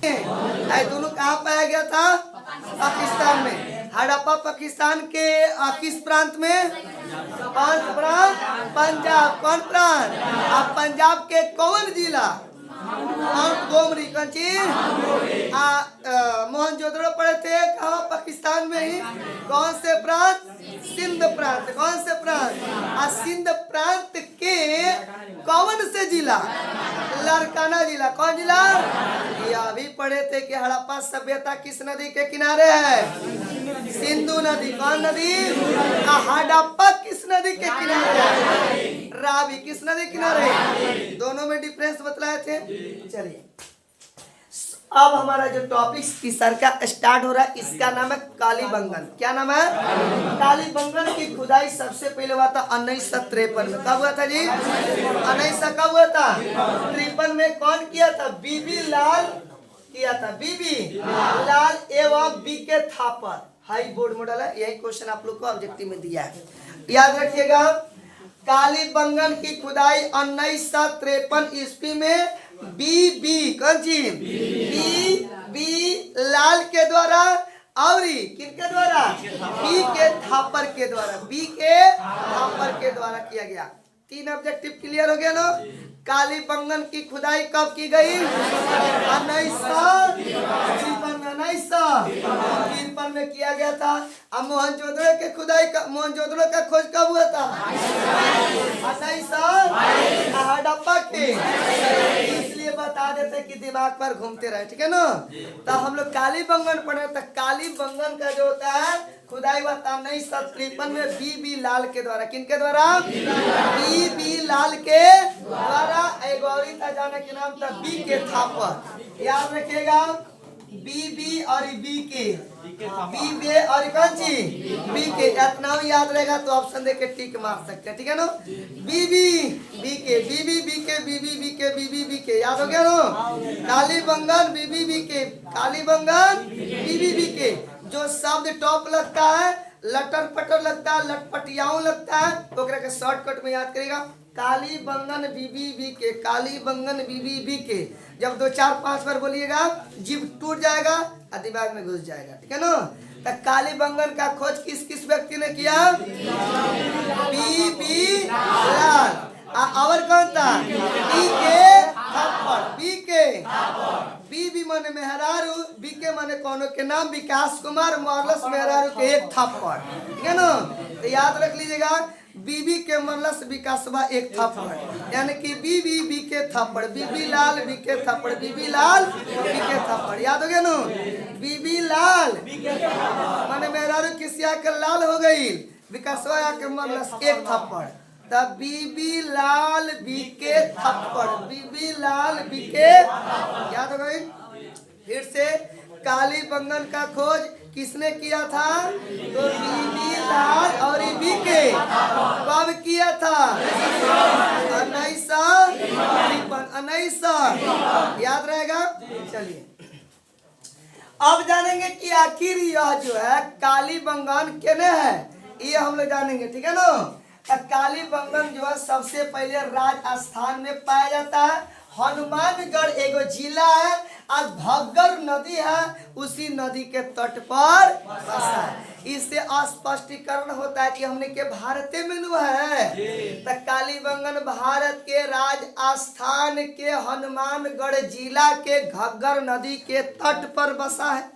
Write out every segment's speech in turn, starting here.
ये दोनों कहाँ पाया गया था? पाकिस्तान में। हड़प्पा पाकिस्तान के किस प्रांत में? कौन प्रांत? पंजाब। कौन प्रांत? अब पंजाब के कौन जिला? गोमरी। कौन चीज? मोहनजोदड़ो पढ़े थे कहाँ? पाकिस्तान में ही। कौन से प्रांत? सिंध प्रांत। कौन से प्रांत? सिंध प्रांत के कौन से जिला? लारकाना जिला। कौन जिला? ये अभी पढ़े थे कि हड़प्पा सभ्यता किस नदी के किनारे है? सिंधु नदी। कौन नदी? हड़प्पा किस नदी के किनारे है? रावी। किस नदी के किनारे? दोनों में डिफरेंस बतलाए थे। चलिए अब हमारा जो टॉपिक तीसरा का स्टार्ट हो रहा है, इसका नाम है कालीबंगन। क्या नाम है? कालीबंगन की खुदाई सबसे पहले हुआ था 1953 में। कब हुआ था जी? 1900 कब हुआ था? 53 में। कौन किया था? बीबी लाल किया था। बीबी लाल एवं B K Thapar. High board model है, यही क्वेश्चन आप लोग को ऑब्जेक्टिव में दिया है, याद रखिएगा। कालीबंगन की खुदाई 1953 ईस्वी में बीबी कौन चीज? बी लाल के द्वारा और किनके द्वारा? बी के थापर के द्वारा। बी के थापर के द्वारा किया गया। 3 ऑब्जेक्टिव क्लियर हो गया ना? कालीबंगन की खुदाई कब की गई? 1953 में किया गया था। अब मोहनजोदड़ो के खुदाई मोहनजोदड़ो का खोज कब हुआ था? 1900 हड़प्पा के। इसलिए बता देते कि दिमाग पर घूमते रहे, ठीक है ना? तो हम लोग कालीबंगन पढ़े। तो कालीबंगन का जो होता है खुदाई हुआ था 1953 में बीबी लाल के द्वारा। किनके द्वारा? बीबी लाल के द्वारा। एक और था जाने के नाम था बी के थापर। याद रखिएगा, बीबी और बी के। बी और कौन सी? बी के। इतना याद रहेगा तो ऑप्शन देके टिक मार सकते हैं, ठीक है ना? बीबी बी के, बीबी बी के, बीबी बी के, बीबी बी के। याद हो गया ना? कालीबंगन बीबी बी के, कालीबंगन बीबी बी के। जो शब्द टॉप लगता है, लटर पटर लगता है, लटपटियाऊ लगता है, तो के शॉर्टकट में याद करेगा कालीबंगन बीबी बी के। कालीबंगन बीबी बी के जब 2 4 5 बार बोलिएगा जीभ टूट जाएगा और दिमाग में घुस जाएगा, ठीक है ना? तो कालीबंगन का खोज किस किस व्यक्ति ने किया? बीबी लाल। और कौन था? बी के थापर। बी के बीबी माने मेहरारू, बी के माने कौनो के नाम विकास कुमार, मरलस मेहरारू के एक थापर, ठीक है ना? तो याद रख लीजिएगा, बीबी के मरलस विकासवा एक थापर, यानी कि बीबी बी के थापर, बीबी लाल बी के थापर, बीबी लाल बी के थापर। याद हो गया ना? बीबी लाल माने मेहरारू किसिया के लाल हो गई, विकासवा के मरलस एक थापर। तब बीबी लाल बी के थप्पड़। बीबी लाल बी के। याद हो गई? फिर से कालीबंगन का खोज किसने किया था? तो बीबी लाल और बी के। कब किया था? 1953। याद रहेगा? चलिए अब जानेंगे कि आखिर यह जो है कालीबंगन केने है, ये हम लोग जानेंगे, ठीक है ना? कालीबंगन जो है सबसे पहले राजस्थान में पाया जाता है। हनुमानगढ़ एगो जिला है और घग्गर नदी है, उसी नदी के तट पर बसा है। इससे स्पष्टीकरण होता है कि हमने के भारत में नु है। तो कालीबंगन भारत के राजस्थान के हनुमानगढ़ जिला के घग्गर नदी के तट पर बसा है।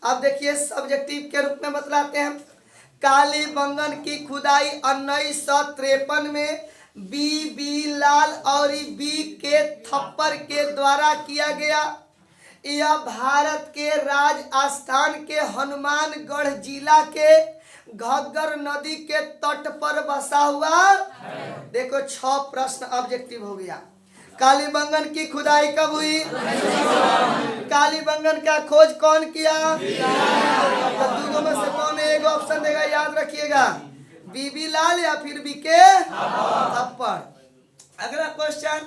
अब देखिए सब्जेक्टिव के रूप में बतलाते हैं। कालीबंगन की खुदाई 1953 में बीबी लाल और बी के थप्पर के द्वारा किया गया। यह भारत के राजस्थान के हनुमानगढ़ जिला के घग्गर नदी के तट पर बसा हुआ। देखो 6 प्रश्न ऑब्जेक्टिव हो गया। कालीबंगन की खुदाई कब हुई? कालीबंगन का खोज कौन किया? तो दोनों में से कौन एक ऑप्शन देगा, याद रखिएगा, बीबी लाल या फिर बी के थप्पड़। अगला क्वेश्चन,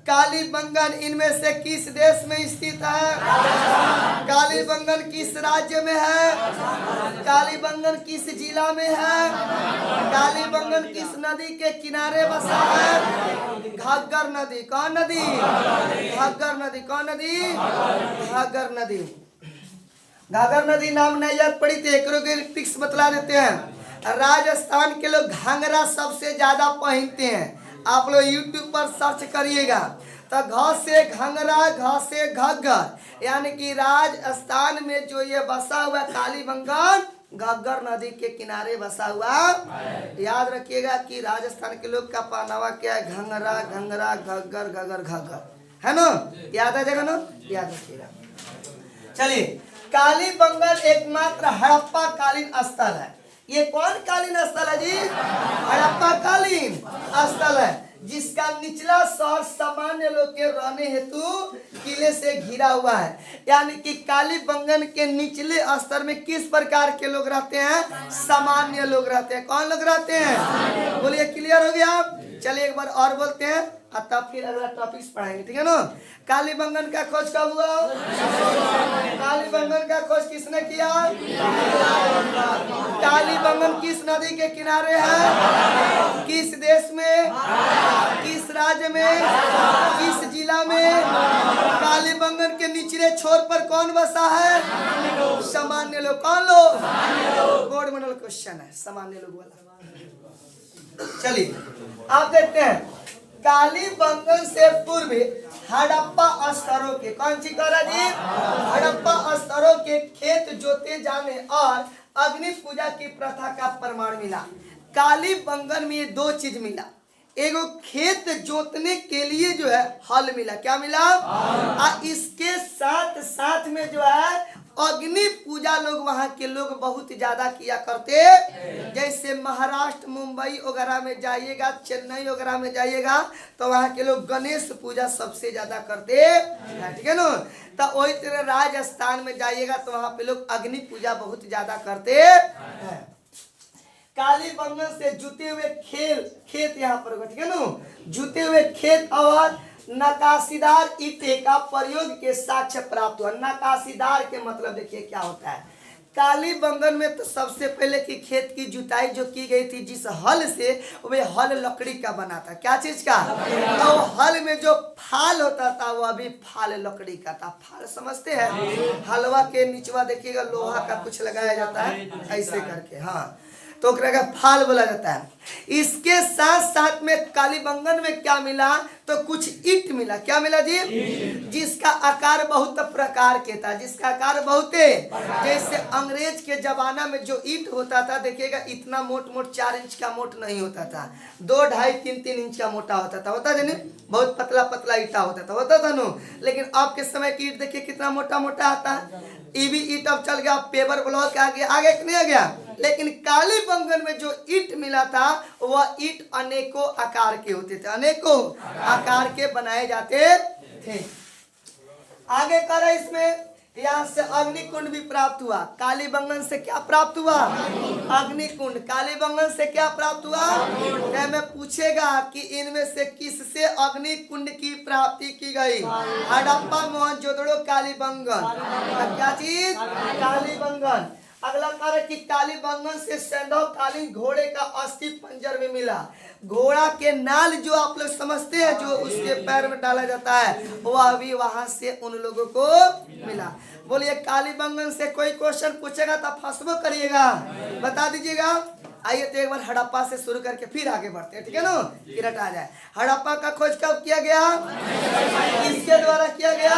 कालीबंगन इनमें से किस देश में स्थित है? कालीबंगन किस राज्य में है? कालीबंगन किस जिला में है? कालीबंगन किस नदी के किनारे बसा है? घग्गर नदी। कौन नदी? घग्गर नदी। कौन नदी? घग्गर नदी। घग्गर नदी नाम नहीं याद पड़ी तो एक पिक्स बतला देते हैं। राजस्थान के लोग घाघरा सबसे ज्यादा पहनते हैं। आप लोग यूट्यूब पर सर्च करिएगा तो घ से घंगरा, घ से घग्गर, यानी कि राजस्थान में जो ये बसा हुआ कालीबंगन घग्गर नदी के किनारे बसा हुआ। याद रखिएगा कि राजस्थान के लोग का पहनावा क्या है? घंगरा, घंगरा, घग्गर, घग्गर, घग्गर, है ना? याद आ जाएगा ना? याद रखिएगा। चलिए, कालीबंगन एकमात्र हड़प्पा कालीन स्थल है। ये कौन कालीन स्थल है जी? हड़प्पा कालीन स्थल है, जिसका निचला शहर सामान्य लोग के रहने हेतु किले से घिरा हुआ है। यानी कि कालीबंगन के निचले स्तर में किस प्रकार के लोग रहते हैं? सामान्य लोग रहते हैं। कौन लोग रहते हैं? बोलिए, क्लियर हो गया? चलिए एक बार और बोलते हैं और तब फिर अगला टॉपिक्स पढ़ाएंगे, ठीक है ना? कालीबंगन का खोज कब हुआ? कालीबंगन का खोज किसने किया? कालीबंगन किस नदी के किनारे है? किस देश में? किस राज्य में? किस जिला में? कालीबंगन के निचले छोर पर कौन बसा है? सामान्य लोग। कौन लोग? बोर्ड मॉडल क्वेश्चन है, सामान्य लोग वाला। चलिए आप देखते हैं, कालीबंगन से पूर्व हड़प्पा स्तरों के, कौन सी करा जी? हड़प्पा स्तरों के खेत जोते जाने और अग्नि पूजा की प्रथा का प्रमाण मिला। कालीबंगन में ये दो चीज मिला। एगो खेत जोतने के लिए जो है हल मिला। क्या मिला? और इसके साथ साथ में जो है अग्नि पूजा लोग वहां के लोग बहुत ज्यादा किया करते। जैसे महाराष्ट्र, मुंबई वगैरह में जाइएगा, चेन्नई वगैरह में जाइएगा तो वहां के लोग गणेश पूजा सबसे ज्यादा करते हैं, ठीक है ना? तो वही तरह राजस्थान में जाइएगा तो वहां पे लोग अग्नि पूजा बहुत ज्यादा करते हैं। कालीबंगन से जुते हुए खेत यहाँ पर, ठीक है ना? जुते हुए खेत और नकाशीदार ईंटे का प्रयोग के साक्ष्य प्राप्त हुआ। नकाशीदार के मतलब देखिए क्या होता है। कालीबंगन में तो सबसे पहले की खेत की जुताई जो की गई थी जिस हल से, वे हल लकड़ी का बना था। क्या चीज का? तो हल में जो फाल होता था वो अभी फाल लकड़ी का था। फाल समझते हैं? हलवा के नीचवा देखिएगा लोहा का कुछ लगाया जाता है ऐसे करके, हाँ, तो फाल बोला जाता है। इसके साथ साथ में कालीबंगन में क्या मिला? तो कुछ ईंट मिला। क्या मिला जी? जिसका आकार बहुत प्रकार के था। जिसका आकार बहुत, जैसे अंग्रेज के जमाना में जो ईंट होता था देखिएगा इतना मोट 4 इंच का मोट नहीं होता था, 2, 2.5, 3 इंच का मोटा होता था। होता है बहुत पतला पतला ईटा होता था नो। लेकिन अब के समय की ईंट देखिए कितना मोटा मोटा आता है। ईबी ईंट अब चल गया, पेपर ब्लॉक आगे नहीं आ गया। लेकिन कालीबंगन में जो ईंट मिला था वह ईंट अनेकों आकार के होते थे, अनेकों आकार के बनाए जाते थे। आगे करा इसमें, यहाँ से अग्निकुंड भी प्राप्त हुआ। कालीबंगन से क्या प्राप्त हुआ? अग्निकुंड। कालीबंगन से क्या प्राप्त हुआ? क्या मैं पूछेगा कि इनमें से किससे अग्निकुंड की प्राप्ति की गई? हड़प्पा, मोहनजोदड़ो, कालीबंगन। क्या चीज? कालीबंगन। अगला कार्य कि कालीबंगन से सैंधव कालीन घोड़े का अस्थि पंजर में मिला। घोड़ा के नाल जो आप लोग समझते हैं, जो उसके पैर में डाला जाता है, वो अभी वहां से उन लोगों को मिला। बोलिए, कालीबंगन से कोई क्वेश्चन पूछेगा तो फंसबो करिएगा, बता दीजिएगा। आइए तो एक बार हड़प्पा से शुरू करके फिर आगे बढ़ते हैं, ठीक है ना? फिर हटा जाए। हड़प्पा का खोज कब किया गया? किसके द्वारा किया गया?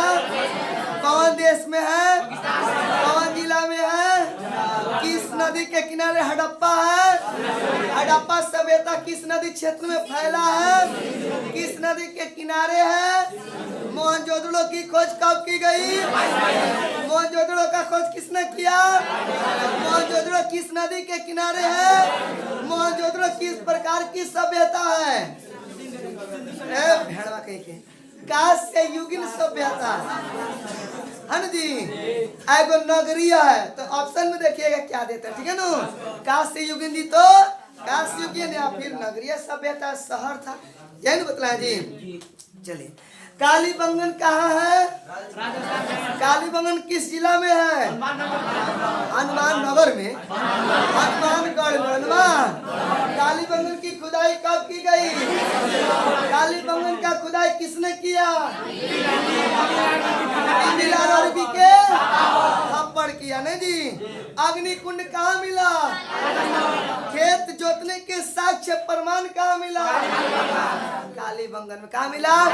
कौन देश में है? कौन जिला में है? किस नदी के किनारे हड़प्पा है? हड़प्पा सभ्यता किस नदी क्षेत्र में फैला है? किस नदी के किनारे है? मोहनजोदड़ो की खोज कब की गई? मोहनजोदड़ो का खोज किसने किया? मोहनजोदड़ो किस नदी के किनारे है? मोहनजोदड़ो किस प्रकार की सभ्यता है? भेड़वा कहीं के कांस्य युगीन सभ्यता है जी। एगो नगरीय है तो ऑप्शन में देखिएगा क्या देता है, ठीक है ना? कांस्य युगीन दी तो कांस्य युगीन या फिर नगरीय सभ्यता शहर था, यही बतलाया जी। चलिए, कालीबंगन कहाँ है? कालीबंगन किस जिला में है? हनुमान नगर में, हनुमानगढ़ में। हनुमान कालीबंगन की खुदाई कब की गई? कालीबंगन का खुदाई किसने किया? के थप्पड़ किया नहीं जी। अग्निकुंड कहाँ मिला? खेत जोतने के साक्ष्य प्रमाण कहाँ मिला? कालीबंगन में। कहाँ मिला?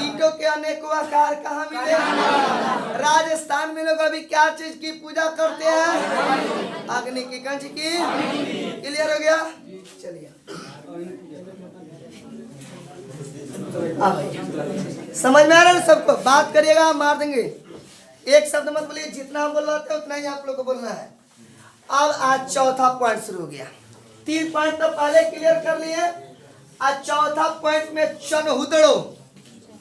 ईंटों के अनेकों आकार कहाँ मिले? राजस्थान में लोग अभी क्या चीज की पूजा करते हैं? अग्नि की। कंच की। क्लियर हो गया? चलिए समझ में आ रहा है सबको? बात करिएगा, हम मार देंगे। एक शब्द मत बोलिए, जितना हम बोल रहे थे उतना ही आप लोग को बोलना है। अब आज चौथा पॉइंट शुरू हो गया। 3 पॉइंट तो पहले क्लियर कर लिए। आज चौथा पॉइंट में चनहुदड़ो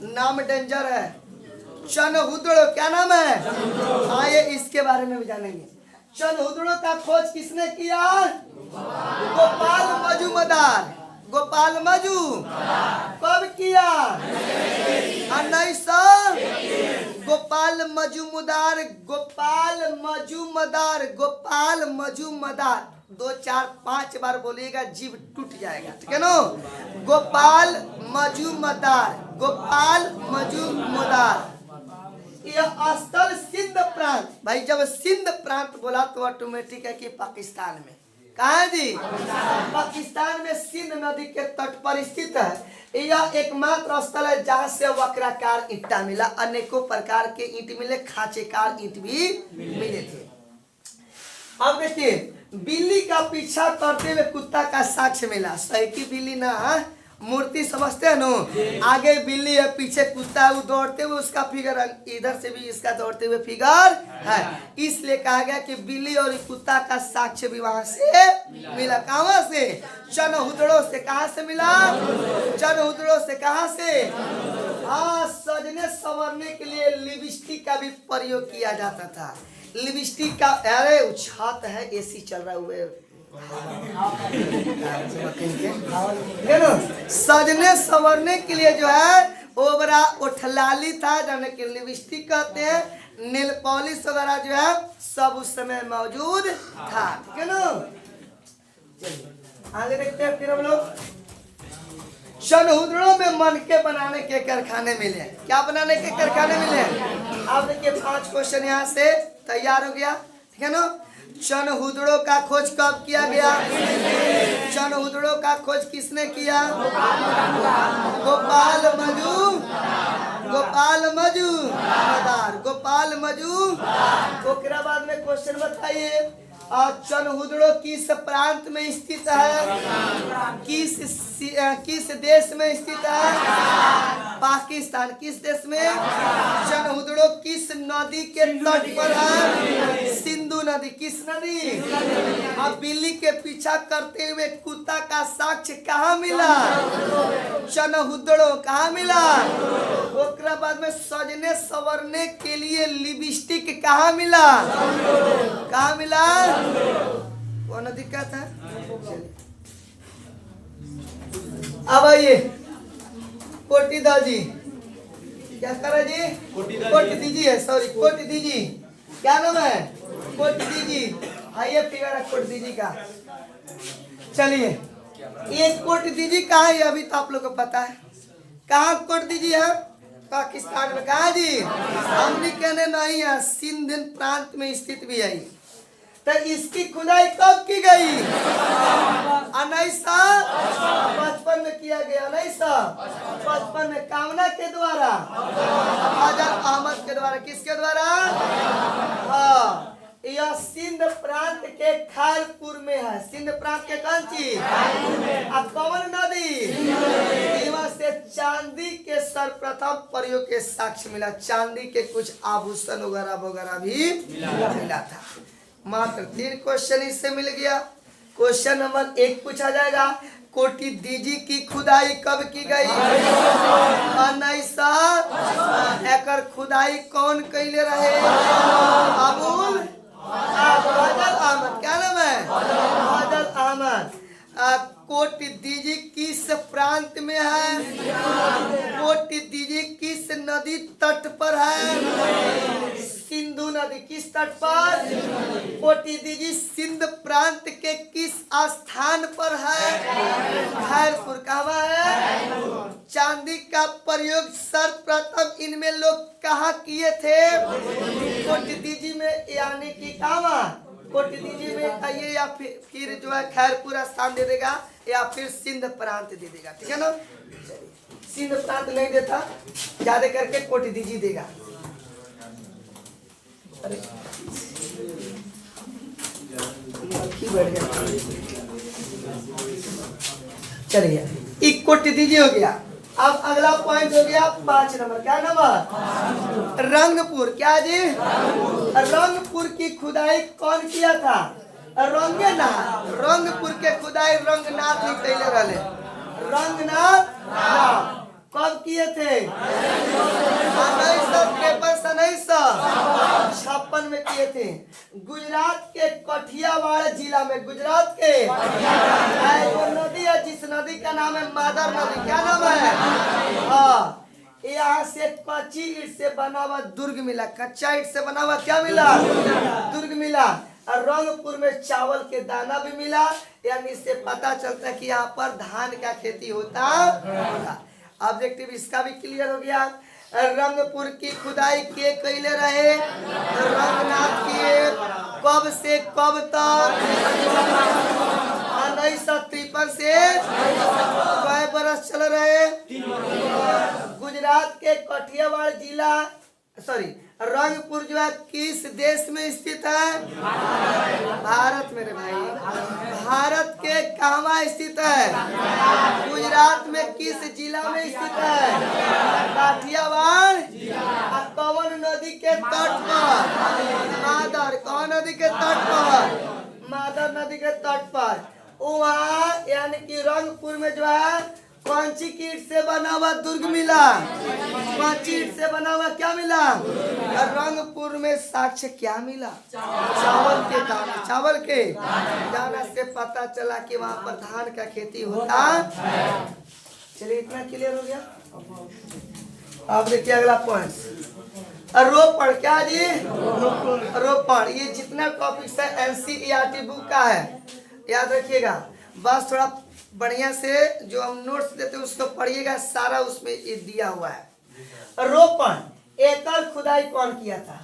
नाम डेंजर है। चनहुदड़ो क्या नाम है? आइए इसके बारे में भी जानेंगे। चनहुदड़ो का खोज किसने किया? गोपाल मजूमदार। गोपाल मजू कब किया? 1900। गोपाल मजूमदार, गोपाल मजूमदार, गोपाल मजूमदार। 2 4 5 बार बोलिएगा, जीभ टूट जाएगा, ठीक है ना? गोपाल मजूमदार, गोपाल मजूमदार। यह स्थल सिंध प्रांत। भाई जब सिंध प्रांत बोला तो ऑटोमेटिक है कि पाकिस्तान में। कहाँ है जी? पाकिस्तान में सिंध नदी के तट पर स्थित है। यह एकमात्र स्थल है जहाँ से वक्राकार ईंटा मिला। अनेकों प्रकार के ईंट मिले, खांचेकार ईंट भी मिले थे। अब देखिए, बिल्ली का पीछा करते हुए कुत्ता का साक्ष्य मिला। सही की बिल्ली ना, मूर्ति समझते हैं नो? आगे बिल्ली है, पीछे कुत्ता है, वो दौड़ते हुए उसका फिगर, इधर से भी इसका दौड़ते हुए फिगर है। इसलिए कहा गया कि बिल्ली और कुत्ता का साक्ष्य भी वहां से मिला। कहां से? चनहुदड़ो से। कहां से मिला? चनहुदड़ो से। कहां से? हाँ, सजने संवरने के लिए लिपस्टिक का भी प्रयोग किया जाता था। लिपस्टिक का, अरे छत है, एसी चल रहा हुआ, सजने संवरने के लिए जो है ओबरा उठलाली था, जाने के लिपस्टिक कहते हैं। नेल पॉलिश वगैरह जो है सब उस समय मौजूद था, ठीक है ना? आगे देखते हैं फिर हम लोग। चनहुदड़ो में मनके बनाने के कारखाने मिले। क्या बनाने के कारखाने मिले? अब देखिए 5 क्वेश्चन यहाँ से तैयार हो गया, ठीक है ना? चनहुदड़ो का खोज कब किया गया? चनहुदड़ो का खोज किसने किया? गोपाल मजू, गोपाल मजूमदार, गोपाल मजू। ओकरा बाद में क्वेश्चन बताइए, चनहुदड़ो किस प्रांत में स्थित है? किस देश में स्थित है? पाकिस्तान। किस देश में? चनहुदड़ो किस नदी के तट पर है? सिंधु नदी। किस नदी? अब बिल्ली के पीछा करते हुए कुत्ता का साक्ष्य कहाँ मिला? चनहुदड़ो। कहाँ मिला? ओकरा बाद में सजने संवरने के लिए लिपस्टिक कहाँ मिला? कहाँ मिला? कौन दिक्कत है? अब आइए, कोटिदा जी क्या कर रहे जी? कोटि दीजिए, सॉरी कोटि दीजिए। क्या नाम है? कोटि दीजिए। आइए फिगर है कोटि दीजिए का। चलिए, ये कोटि दीजिए कहाँ है? अभी तो आप लोग को पता है। कहाँ कोटि दीजिए है? पाकिस्तान में। कहाँ जी? हमने कहने नहीं है, सिंध प्रांत में स्थित भी है। तो इसकी खुदाई कब की गई? 1955 में किया गया। 1955 में कामना के द्वारा, ख्वाजा अहमद के द्वारा। किसके द्वारा? हाँ, यह सिंध प्रांत के खालपुर में है। सिंध प्रांत के कौन सी? कौन नदी? वहाँ से चांदी के सर्वप्रथम प्रयोग के साक्ष्य मिला। चांदी के कुछ आभूषण वगैरह वगैरह भी मिला था। मात्र 3 क्वेश्चन इससे मिल गया। क्वेश्चन नंबर 1 पूछा जाएगा, कोटि दीजी की खुदाई कब की गई? 1900। एकर खुदाई कौन कैले रहे? अबुल ख्वाजा अहमद। क्या नाम है? ख्वाजा अहमद। कोटि दीजी किस प्रांत में है? कोटि दीजी किस नदी तट पर है? किस तट पर? कोटि दीजी सिंध प्रांत के किस स्थान पर है? खैरपुर। कहाँ है? चांदी का प्रयोग सर्वप्रथम इनमें लोग कहाँ किए थे? कोटि दीजी में, यानी कि कहाँ? कोटि दीजी में आइए, या फिर जो है खैरपुर स्थान दे देगा, या फिर सिंध प्रांत दे देगा। ठीक है ना? सिंध प्रांत नहीं देता, ज्यादा करके कोटि दीजी देगा। चलिए, एक कोटि दीजी हो गया। अब अगला पॉइंट हो गया 5 नंबर। क्या नंबर? रंगपुर। क्या जी? रंगपुर की खुदाई कौन किया था? रंगपुर के खुदाई रंगनाथ ही कैले रहे। रंगनाथ कब किए थे? 1953 में किए थे। गुजरात के कठियावाड़ जिला में, गुजरात के वो नदी है जिस नदी का नाम है मादर नदी। क्या नाम है? हाँ, यहाँ से कच्ची ईंट से बना हुआ दुर्ग मिला। कच्चा ईंट से बना हुआ क्या मिला? दुर्ग मिला। और रंगपुर में चावल के दाना भी मिला, यानी इससे पता चलता है कि यहाँ पर धान का खेती होता। ऑब्जेक्टिव इसका भी क्लियर हो गया। रंगपुर की खुदाई के कैले रहे? रंगनाथ किए। कब से कब तक? 1953 से कई बरस चल रहे? गुजरात के कठियावाड़ जिला, सॉरी, रंगपुर जो है किस देश में स्थित है? भारत। मेरे भाई, भारत के कहाँ स्थित है? गुजरात में किस जिला में स्थित है? काठियावाड़। कौन नदी के तट पर? मादर। कौन नदी के तट पर? मादर नदी के तट पर। वहाँ यानी कि रंगपुर में जो है कौन सी ईंट से बना हुआ दुर्ग मिला? कौन सी ईंट से बना हुआ क्या मिला? रंगपुर में साक्ष्य क्या मिला? चावल के दाना। चावल के दाना से पता चला कि वहाँ पर धान का खेती होता। चलिए, इतना क्लियर हो गया। अब देखिए अगला पॉइंट, रोपण। क्या जी? रोपण। ये जितना टॉपिक्स है NCERT बुक का है, याद रखिएगा। बस थोड़ा बढ़िया से जो हम नोट्स देते हैं उसको पढ़िएगा, सारा उसमें ये दिया हुआ है। रोपण एकल खुदाई कौन किया था?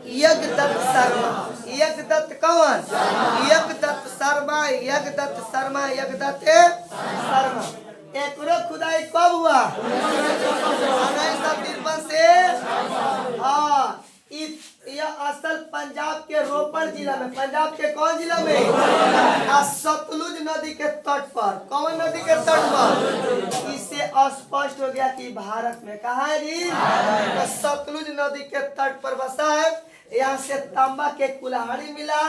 यज्ञदत्त शर्मा। यज्ञदत्त कौन? यज्ञदत्त शर्मा। यज्ञदत्त शर्मा। यज्ञदत्त शर्मा। एकरो खुदाई कब हुआ? 1953 से। हाँ, यह स्थल पंजाब के रोपड़ जिला में। पंजाब के कौन जिला में? सतलुज नदी के तट पर। कौन नदी के तट पर? इससे स्पष्ट हो गया कि भारत में कहाँ है जी? तो सतलुज नदी के तट पर बसा है। यहाँ से तांबा के कुल्हाड़ी मिला,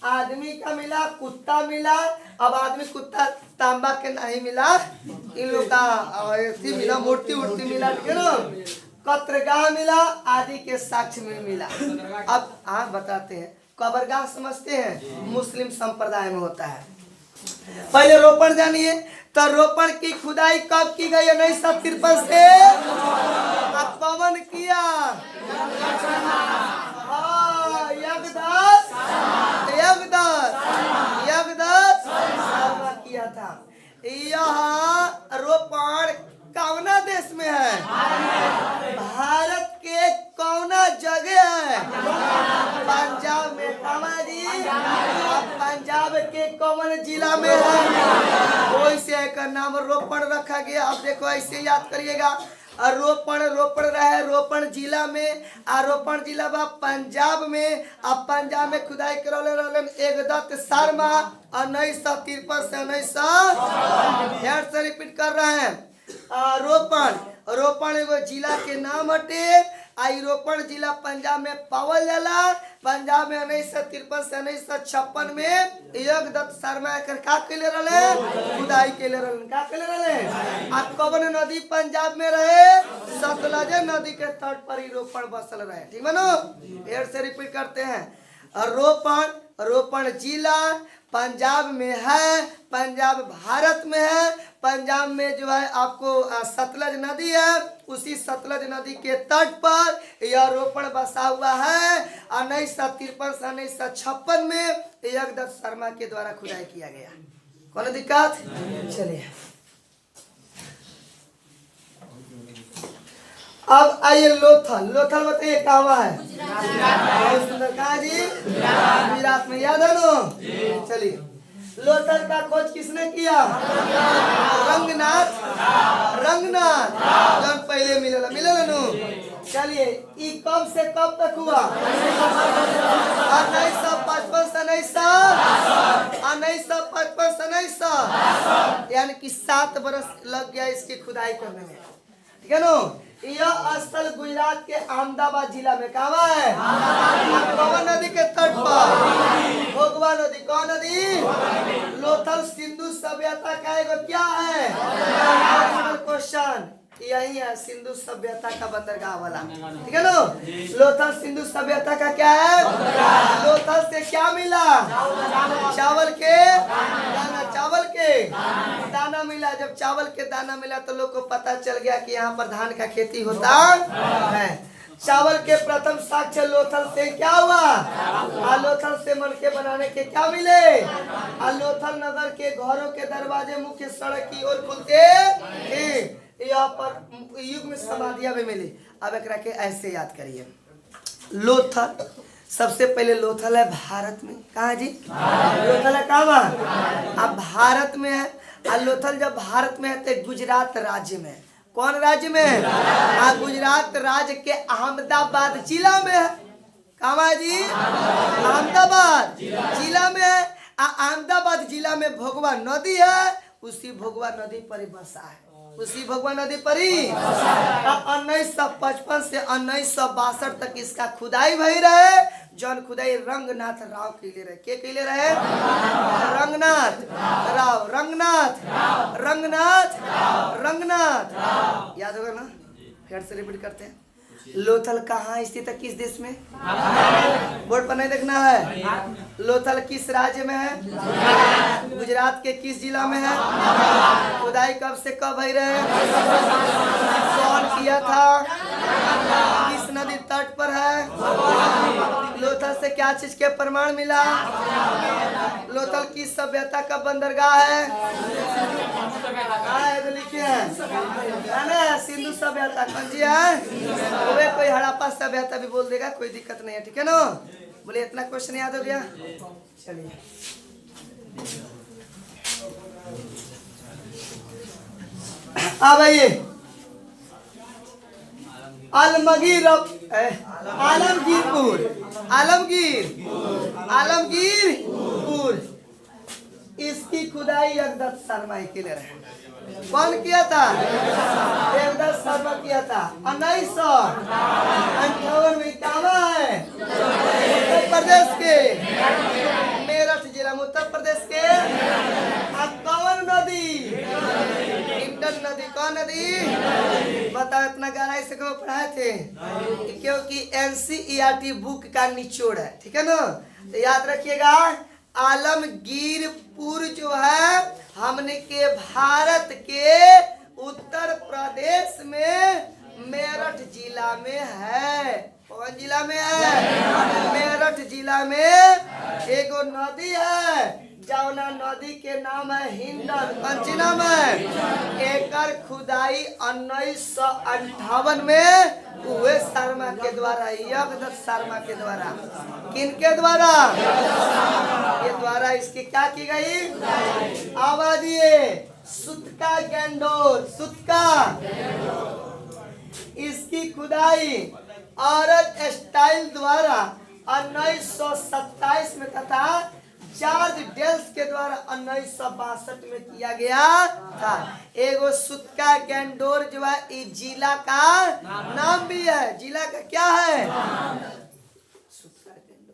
आदमी का मिला, कुत्ता मिला। अब आदमी कुत्ता तांबा के नहीं मिला, इन लोग का मिला, मूर्ति उर्ति मिला, ठीक है ना? कत्रगाह मिला, आदि के साक्ष्य में मिला। अब आप बताते हैं, कब्रगाह समझते हैं? मुस्लिम संप्रदाय में होता है। पहले रोपण जानिए, तो रोपण की खुदाई कब की गई? 1953 से। कौन किया? यज्ञदत्त शर्मा किया था। यह रोपण कौना देश में है? भारत के कौना जगह है? पंजाब में। कहाँ जी? पंजाब के कौन जिला में है? वैसे एक नाम रोपण रखा गया। अब देखो ऐसे याद करिएगा, रोपण रहे रोपण जिला में, रोपण जिला बा पंजाब में। अब पंजाब में खुदाई करौले रहलन यज्ञदत्त शर्मा 1953 से 1900 से रिपीट कर रहे हैं। रोपण एगो जिला के नाम हटे। आई रोपण जिला पंजाब में पावल जाला। पंजाब में 1953 से 1956 में यज्ञदत्त शर्मा का कैले रहे? खुदाई कैले रहे। का कैले रहे? आ कौन नदी पंजाब में रहे? सतलज नदी के तट पर ही रोपण बसल रहे। ठीक है ना? फिर से रिपीट करते हैं। रोपण जिला पंजाब में है, पंजाब भारत में है। पंजाब में जो है आपको सतलज नदी है, उसी सतलज नदी के तट पर यह रोपण बसा हुआ है। 1953 से 1956 में जगदत्त शर्मा के द्वारा खुदाई किया गया। कौन दिक्कत? चलिए अब आइए लोथल। लोथल बताइए कहाँ है? बहुत सुंदर। कहाँ जी? गुजरात में। याद है ना? चलिए, लोथल का खोज किसने किया? रंगनाथ। रंगनाथ जौन पहले मिलेला नु। चलिए, ई कब से कब तक हुआ? 1955 से 1955 यानी कि 7 बरस लग गया इसकी खुदाई करने में। ठीक है नो? यह स्थल गुजरात के अहमदाबाद जिला में कहाँ है? कौन नदी के तट पर? भोगवा नदी। कौन नदी? लोथल सिंधु सभ्यता का एगो क्या है? क्वेश्चन यही है, सिंधु सभ्यता का बंदरगाह वाला। ठीक है नो? लोथल सिंधु सभ्यता का क्या है? लोथल से क्या मिला? चावल के दाना। चावल के दाना मिला। जब चावल के दाना मिला तो लोग को पता चल गया कि यहाँ पर धान का खेती होता है। चावल के प्रथम साक्ष्य लोथल से क्या हुआ? लोथल से मणके बनाने के क्या मिले? लोथल नगर के घरों के दरवाजे मुख्य सड़क की ओर खुलते थे। यहाँ पर युग में समाधियां भी मिली। अब एक रखे ऐसे याद करिए। लोथल सबसे पहले लोथल है भारत में। कहाँ जी? लोथल है कहाँ? अब भारत में है। लोथल जब भारत में है तो गुजरात राज्य में। कौन राज्य में? गुजरात राज्य के अहमदाबाद जिला में है। कहाँ जी? अहमदाबाद जिला में है। अहमदाबाद जिला में भोगवा नदी है। उसी भोगवा नदी पर ही बसा है। उसी भोगवा नदी पर ही 1955 से 1962 तक इसका खुदाई भई रहे। जौन खुदाई रंगनाथ राव के रहे। के लिए रहे? रंगनाथ राव। रंगनाथ रंगनाथ रंगनाथ। याद होगा ना? फिर से रिपीट करते हैं। लोथल कहाँ स्थित है? किस देश में? बोर्ड पर नहीं देखना है। लोथल किस राज्य में है? गुजरात के किस जिला में है? खुदाई कब से कब भई रहे? कौन किया था? किस नदी तट पर है? लोथल से क्या चीज के प्रमाण मिला? लोथल किस सभ्यता का बंदरगाह है? लिखे है ना? सिंधु सभ्यता। कौन जी है? कोई हड़प्पा सभ्यता भी बोल देगा, कोई दिक्कत नहीं है। ठीक है ना? बोले इतना क्वेश्चन याद हो गया? चलिए, अब आइए आलमगीरपुर। इसकी खुदाई जगदत्त शर्मा के लिए रहे। कौन किया था? जगदत्त शर्मा किया था। 1958 में। कहाँ है? उत्तर प्रदेश के मेरठ जिला में। उत्तर प्रदेश के कौन नदी? इंडन नदी। कौन नदी? बताओ, इतना गहराई से क्यों पढ़ाए थे? क्योंकि NCERT बुक का निचोड़ है। ठीक है ना? तो याद रखिएगा, आलमगीरपुर जो है हमने के भारत के उत्तर प्रदेश में मेरठ जिला में है। कौन जिला में है? मेरठ जिला में एगो नदी है। जौना नदी के नाम है हिंडन। कौन नाम है? एकर खुदाई 1958 में हुए शर्मा के द्वारा, जगदत्त शर्मा के द्वारा। किनके द्वारा? के द्वारा इसकी क्या की गई? आबादी सुतका गैंडोर। सुतका इसकी खुदाई औरत स्टाइल द्वारा 1927 में तथा जॉर्ज डेल्स के द्वारा 1962 में किया गया था। एगो सुतका गैंडोर जो है इस जिला का नाम भी है। जिला का क्या है?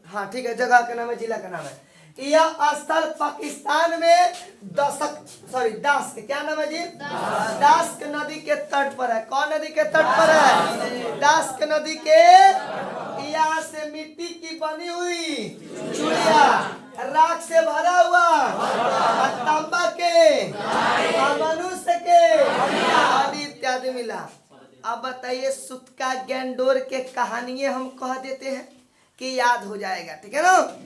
हाँ ठीक है, जगह का नाम है, जिला का नाम है। यह स्थल पाकिस्तान में दास्क। क्या नाम है जी? दास्क नदी के तट पर है। कौन नदी के तट पर है? दास्क नदी के। यहाँ से मिट्टी की बनी हुई चूड़िया, राख से भरा हुआ तांबा के मनुष्य याद मिला। अब बताइए सुतका गैंडोर के कहानियां हम कह देते हैं कि याद हो जाएगा, ठीक है ना।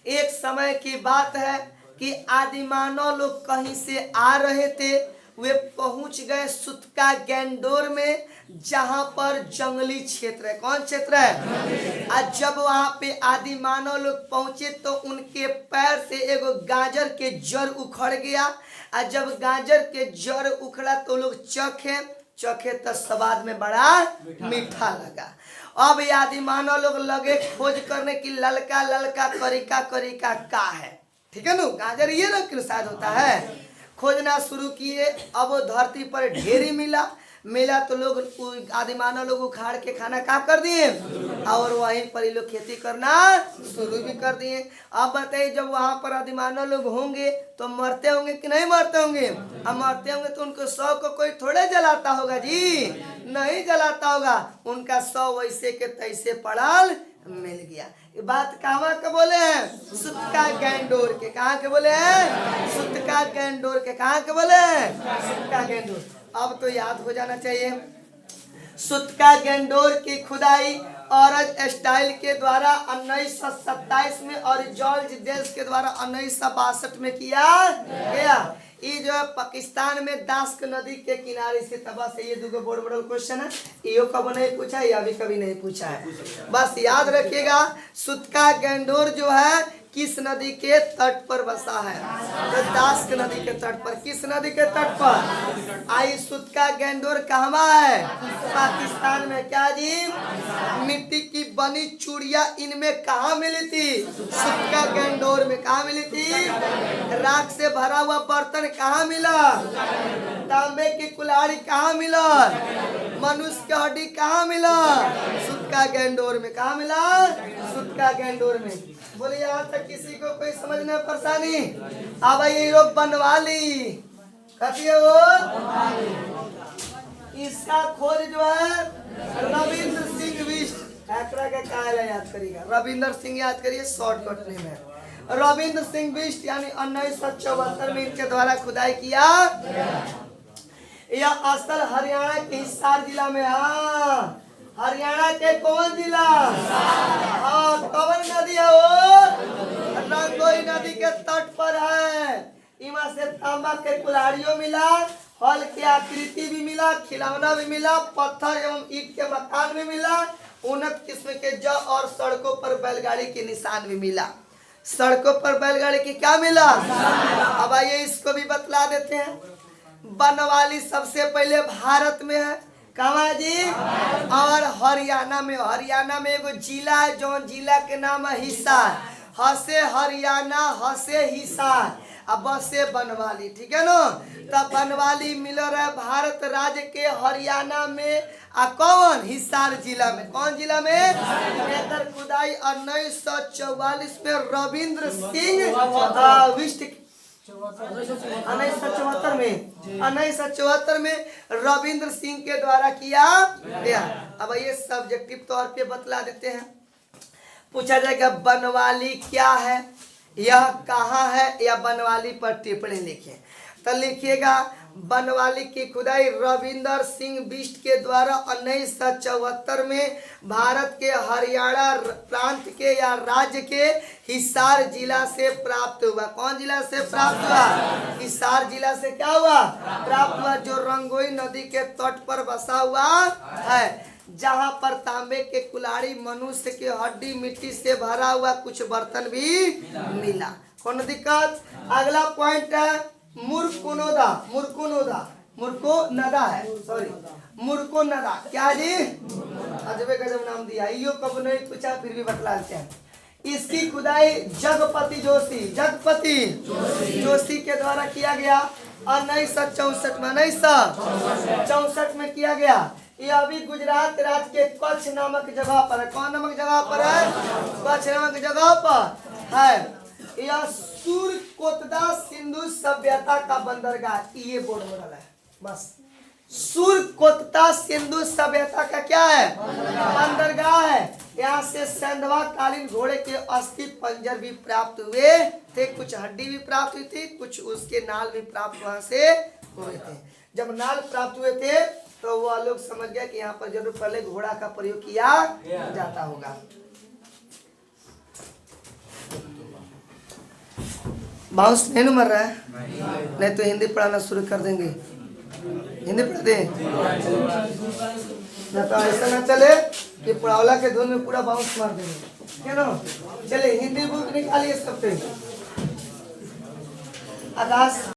एक समय की बात है कि आदिमानव लोग कहीं से आ रहे थे, वे पहुंच गए सुतका गैंडोर में, जहां पर जंगली क्षेत्र है। कौन क्षेत्र है? आज जब वहां पे आदिमानव लोग पहुंचे तो उनके पैर से एगो गाजर के जड़ उखड़ गया। और जब गाजर के जड़ उखड़ा तो लोग चखे तो स्वाद में बड़ा मीठा लगा। अब आदिमानव लोग लगे खोज करने की ललका ललका करिका का है, ठीक है ना। गाजर ये रंग के शायद होता है। खोजना शुरू किए। अब वो धरती पर ढेरी मिला तो लोग आदिमानव लोग उखाड़ के खाना का कर दिए और वहीं पर ये लोग खेती करना शुरू भी कर दिए। अब बताइए जब वहां पर आदिमानव लोग होंगे तो मरते होंगे कि नहीं मरते होंगे? अब मरते होंगे तो उनको शव को कोई थोड़े जलाता होगा जी, नहीं जलाता होगा। उनका शव वैसे के तैसे पड़ल मिल गया। ये बात कहाँ के बोले हैं? सुतका गैंडोर के। कहाँ के बोले हैं? सुतका गैंडोर के। कहाँ के बोले हैं? सुतका गैंडोर। अब तो याद हो जाना चाहिए। सुतका गैंडोर की खुदाई ऑरेंज स्टाइल के द्वारा 1927 में और जॉर्ज डेल्स के द्वारा 1962 में किया गया। ये जो है पाकिस्तान में दास्क नदी के किनारे से तबा से। ये दो बड़ बड़ा क्वेश्चन है, यो कब नहीं पूछा है, अभी कभी नहीं पूछा है। बस याद रखिएगा सुतका गैंडोर जो है किस नदी के तट पर बसा है? तो दास्क नदी के तट पर। किस नदी के तट पर? आई सुतका गैंडोर कहवा है? पाकिस्तान में। क्या जी? मिट्टी की बनी चूड़िया इनमें कहाँ मिली थी? सुतका गैंडोर में। कहाँ मिली थी? राख से भरा हुआ बर्तन कहाँ मिला? तांबे की कुल्हाड़ी कहाँ मिला? मनुष्य की हड्डी कहाँ मिला? सुतका गैंडोर में। कहाँ मिला? सुतका गैंडोर में। बोले यहाँ तक किसी को कोई समझने परेशानी? अब ये लोग बनवाली कथिए वो इसका खोज जो है रविंद्र सिंह बिष्ट याद करिएगा। रविंद्र सिंह याद करिए, शॉर्टकट नेम है रविंद्र सिंह बिष्ट, यानी 1974 में इनके द्वारा खुदाई किया। यह स्थल हरियाणा के हिसार जिला में। हाँ, हरियाणा के कौन जिला? हाँ, कौन नदी है वो? रंगोई नदी के तट पर है। इमा से तांबा के कुल्हाड़ियों मिला, हल के आकृति भी मिला, खिलौना भी मिला, पत्थर एवं ईंट के मकान भी मिला, उन्नत किस्म के जौ और सड़कों पर बैलगाड़ी के निशान भी मिला। सड़कों पर बैलगाड़ी की क्या मिला? अब आइए इसको भी बतला देते हैं। बनवाली सबसे पहले भारत में है। कहाँ जी? और हरियाणा में। हरियाणा में एगो जिला है, जो जिला के नाम है हिसार। हसे हरियाणा, हसे हिसार, अब बसे बनवाली, ठीक है ना। तब बनवाली मिल रहा है भारत राज्य के हरियाणा में। कौन? हिसार जिला में। कौन जिला में? एकर खुदाई 1944 में रविंद्र सिंह बिष्ट 1974 में रविंद्र सिंह के द्वारा किया गया। अब ये सब्जेक्टिव तौर पे बतला देते हैं। पूछा जाएगा बनवाली क्या है, यह कहाँ है, या बनवाली पर टिप्पणी लिखे। तो लिखिएगा बनवाली की खुदाई रविंद्र सिंह बिष्ट के द्वारा 1974 में भारत के हरियाणा प्रांत के या राज्य के हिसार जिला से प्राप्त हुआ। कौन जिला से प्राप्त हुआ? हिसार जिला से क्या हुआ? प्राप्त हुआ, जो रंगोई नदी के तट पर बसा हुआ है, जहाँ पर तांबे के कुल्हाड़ी, मनुष्य की हड्डी, मिट्टी से भरा हुआ कुछ बर्तन भी मिला। कौन दिक्कत? अगला पॉइंट है मुरकुनोदा। मुरकुनोदा है, सॉरी, मुरकुनोदा। क्या जी? अजबे गजब नाम दिया। यो कब नहीं पूछा, फिर भी बतलाते हैं। इसकी खुदाई जगपति जोशी के द्वारा किया गया 1964 में। 1964 में किया गया। ये अभी गुजरात राज्य के कच्छ नामक जगह पर है। कौन नामक जगह पर है? कच्छ नामक जगह पर है। यह सुरकोतदा सिंधु सभ्यता का बंदरगाह। ये बोर्ड हो रहा है बस। सुरकोतदा सिंधु सभ्यता का क्या है? बंदरगाह है। यहाँ से सैंधवा कालीन घोड़े के अस्थि पंजर भी प्राप्त हुए थे, कुछ हड्डी भी प्राप्त हुई थी, कुछ उसके नाल भी प्राप्त वहां से हुए थे। जब नाल प्राप्त हुए थे तो वह लोग समझ गए कि यहाँ पर जरूर पहले घोड़ा का प्रयोग किया जाता होगा। बाउंस नहीं न मर रहा है, नहीं तो हिंदी पढ़ाना शुरू कर देंगे। हिंदी पढ़ते हैं ना, तो ऐसा ना चले कि पड़ावला के धुन में पूरा बाउंस मार देंगे, क्या ना। चले हिंदी बुक निकालिए सब पे। आकाश